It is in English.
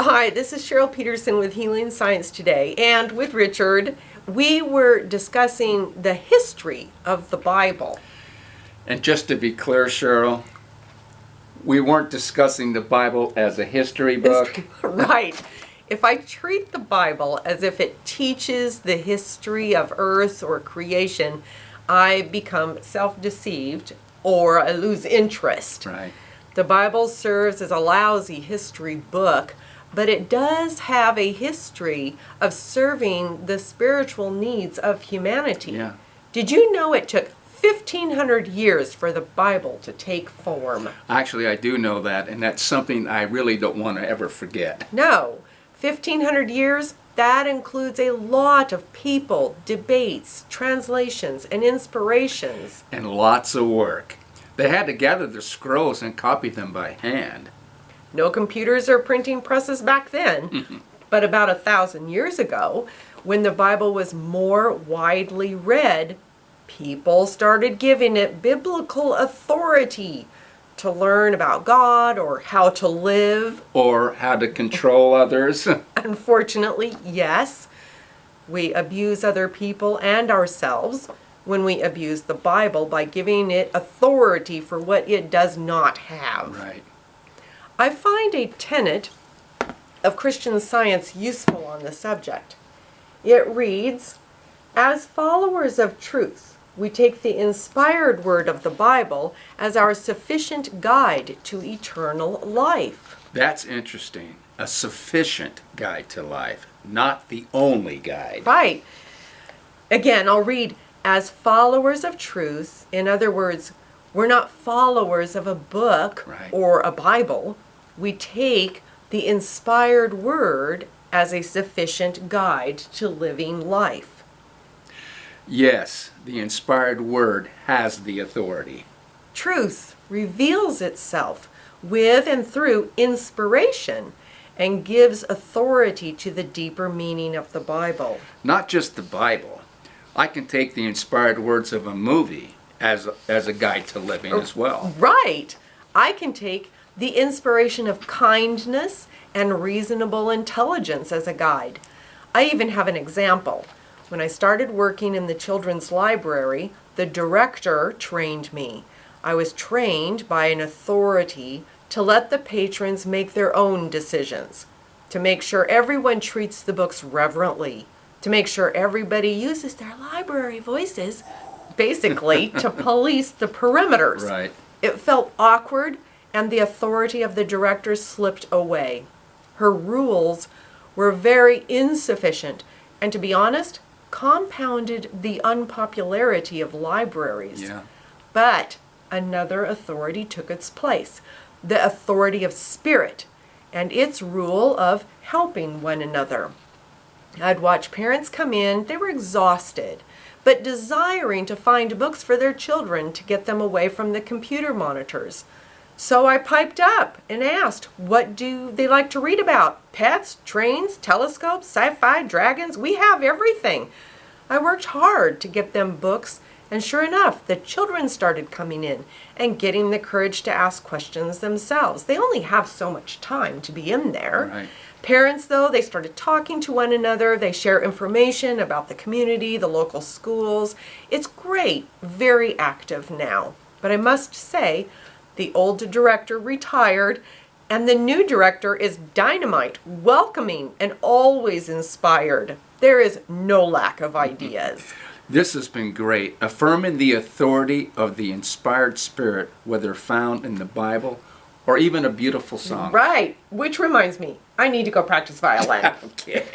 Hi, this is Cheryl Petersen with Healing Science Today, and with Richard, we were discussing the history of the Bible. And just to be clear, Cheryl, we weren't discussing the Bible as a history book. Right. If I treat the Bible as if it teaches the history of Earth or creation, I become self-deceived or I lose interest. Right. The Bible serves as a lousy history book, but it does have a history of serving the spiritual needs of humanity. Yeah. Did you know it took 1,500 years for the Bible to take form? Actually, I do know that, and that's something I really don't want to ever forget. No. 1,500 years, that includes a lot of people, debates, translations, and inspirations. And lots of work. They had to gather the scrolls and copy them by hand. No computers or printing presses back then. But about 1,000 years ago, when the Bible was more widely read, people started giving it biblical authority to learn about God or how to live. Or how to control others. Unfortunately, yes, we abuse other people and ourselves when we abuse the Bible by giving it authority for what it does not have. Right. I find a tenet of Christian Science useful on the subject. It reads, "As followers of truth, we take the inspired word of the Bible as our sufficient guide to eternal life." That's interesting. A sufficient guide to life, not the only guide. Right. Again, I'll read, "As followers of truth," in other words, we're not followers of a book Right. or a Bible. We take the inspired word as a sufficient guide to living life. Yes, the inspired word has the authority. Truth reveals itself with and through inspiration and gives authority to the deeper meaning of the Bible. Not just the Bible. I can take the inspired words of a movie as a guide to living as well. Right. I can take the inspiration of kindness and reasonable intelligence as a guide. I even have an example. When I started working in the children's library, the director trained me. I was trained by an authority to let the patrons make their own decisions, to make sure everyone treats the books reverently, to make sure everybody uses their library voices, basically, to police the perimeters. Right. It felt awkward, and the authority of the director slipped away. Her rules were very insufficient, and to be honest, compounded the unpopularity of libraries. Yeah. But another authority took its place, the authority of spirit, and its rule of helping one another. I'd watch parents come in, they were exhausted, but desiring to find books for their children to get them away from the computer monitors. So I piped up and asked, what do they like to read about? Pets, trains, telescopes, sci-fi, dragons? We have everything. I worked hard to get them books, and sure enough, the children started coming in and getting the courage to ask questions themselves. They only have so much time to be in there. Right. Parents, though, they started talking to one another. They share information about the community, the local schools. It's great, very active now. But I must say, the old director retired, and the new director is dynamite, welcoming, and always inspired. There is no lack of ideas. This has been great, affirming the authority of the inspired spirit, whether found in the Bible or even a beautiful song. Right, which reminds me, I need to go practice violin. Okay.